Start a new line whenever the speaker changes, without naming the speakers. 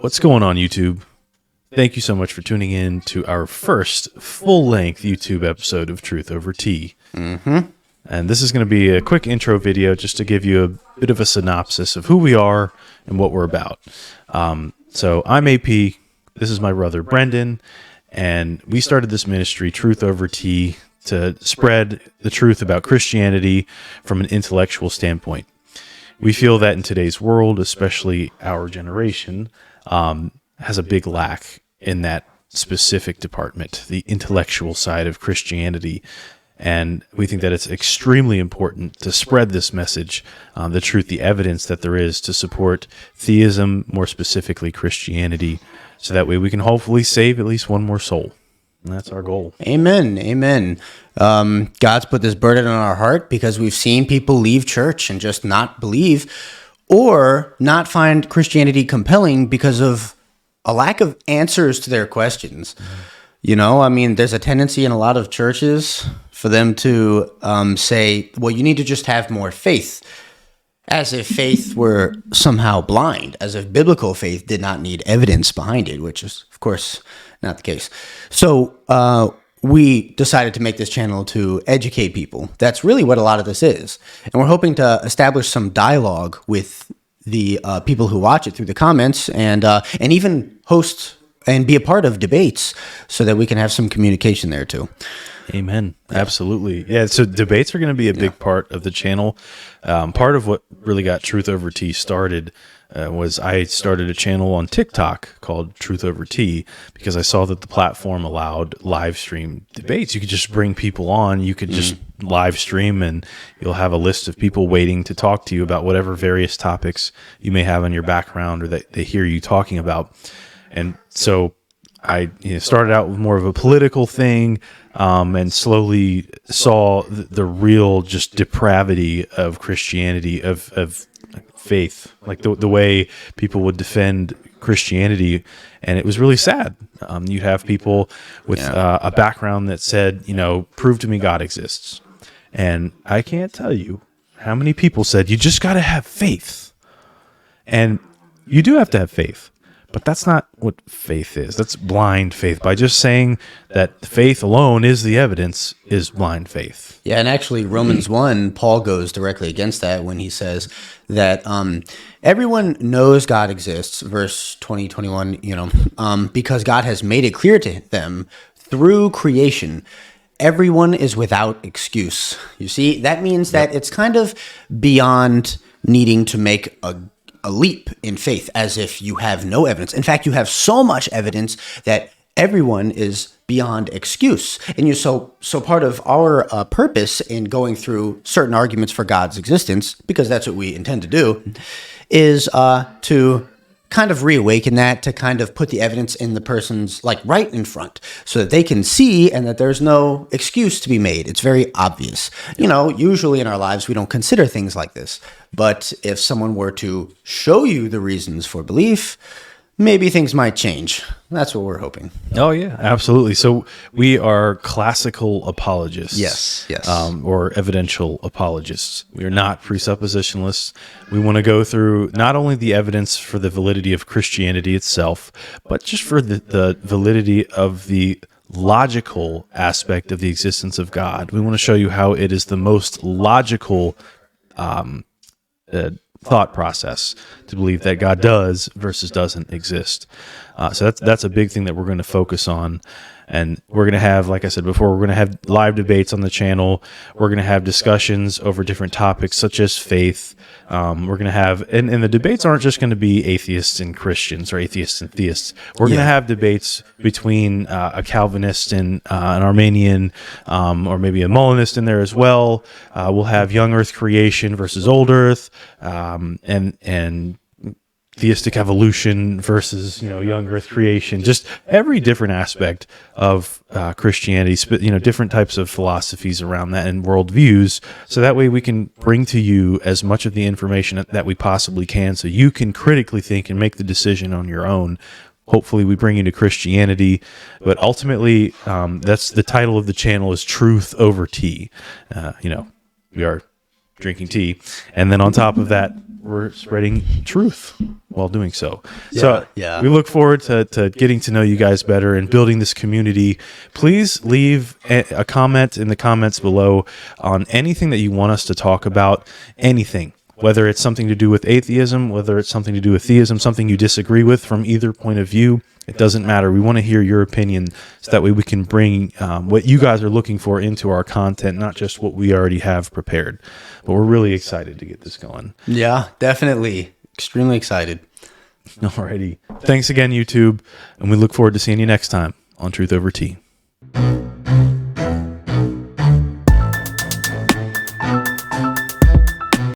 What's going on, YouTube? Thank you so much for tuning in to our first full-length YouTube episode of Truth Over Tea. And this is going to be a quick intro video just to give you a bit of a synopsis of who we are and what we're about. So I'm AP. This is my brother Brendan, and we started this ministry, Truth Over Tea, to spread the truth about Christianity from an intellectual standpoint. We feel that in today's world, especially our generation, has a big lack in that specific department, the intellectual side of Christianity. And we think that it's extremely important to spread this message, the truth, the evidence that there is to support theism, more specifically Christianity, so that way we can hopefully save at least one more soul. And that's our goal.
Amen. Amen. God's put this burden on our heart because we've seen people leave church and just not believe or not find Christianity compelling because of a lack of answers to their questions. You know, I mean, there's a tendency in a lot of churches for them to say, well, you need to just have more faith, as if faith were somehow blind, as if biblical faith did not need evidence behind it, which is, of course, not the case. So we decided to make this channel to educate people. That's really what a lot of this is. And we're hoping to establish some dialogue with the people who watch it through the comments and even host and be a part of debates so that we can have some communication there too.
Amen. Yeah. Absolutely. Yeah. So debates are going to be a big part of the channel. Part of what really got Truth Over Tea started was I started a channel on TikTok called Truth Over Tea because I saw that the platform allowed live stream debates. You could just bring people on. You could just live stream and you'll have a list of people waiting to talk to you about whatever various topics you may have on your background or that they hear you talking about. And so I started out with more of a political thing and slowly saw the real just depravity of Christianity, of faith, like the way people would defend Christianity. And it was really sad. You'd have people with a background that said, prove to me God exists. And I can't tell you how many people said, you just got to have faith. And you do have to have faith. But that's not what faith is. That's blind faith. By just saying that faith alone is the evidence is blind faith.
Yeah, and actually Romans 1, Paul goes directly against that when he says that everyone knows God exists, verse 20, 21, because God has made it clear to them through creation. Everyone is without excuse. You see, that means that it's kind of beyond needing to make a leap in faith as if you have no evidence. In fact, you have so much evidence that everyone is beyond excuse. And so part of our purpose in going through certain arguments for God's existence, because that's what we intend to do, is to kind of reawaken that, to kind of put the evidence in the person's right in front so that they can see and that there's no excuse to be made. It's very obvious. Usually in our lives, we don't consider things like this. But if someone were to show you the reasons for belief, maybe things might change. That's what we're hoping.
Oh, yeah, absolutely. So we are classical apologists.
Yes.
Or evidential apologists. We are not presuppositionalists. We want to go through not only the evidence for the validity of Christianity itself, but just for the validity of the logical aspect of the existence of God. We want to show you how it is the most logical thought process to believe that God does versus doesn't exist. So that's a big thing that we're going to focus on. And we're going to have, like I said before, we're going to have live debates on the channel. We're going to have discussions over different topics such as faith. We're going to have, and the debates aren't just going to be atheists and Christians or atheists and theists. We're going to have debates between a Calvinist and an Arminian, or maybe a Molinist in there as well. We'll have young Earth creation versus old Earth, and theistic evolution versus, young Earth creation, just every different aspect of Christianity, different types of philosophies around that and worldviews. So that way we can bring to you as much of the information that we possibly can so you can critically think and make the decision on your own. Hopefully we bring you to Christianity, but ultimately that's the title of the channel is Truth Over Tea. We are drinking tea. And then on top of that, we're spreading truth. while doing so.
Yeah.
We look forward to getting to know you guys better and building this community. Please leave a comment in the comments below on anything that you want us to talk about, anything. Whether it's something to do with atheism, whether it's something to do with theism, something you disagree with from either point of view, it doesn't matter. We want to hear your opinion so that way we can bring what you guys are looking for into our content, not just what we already have prepared. But we're really excited to get this going.
Yeah, definitely. Extremely excited.
Alrighty. Thanks again, YouTube. And we look forward to seeing you next time on Truth Over Tea.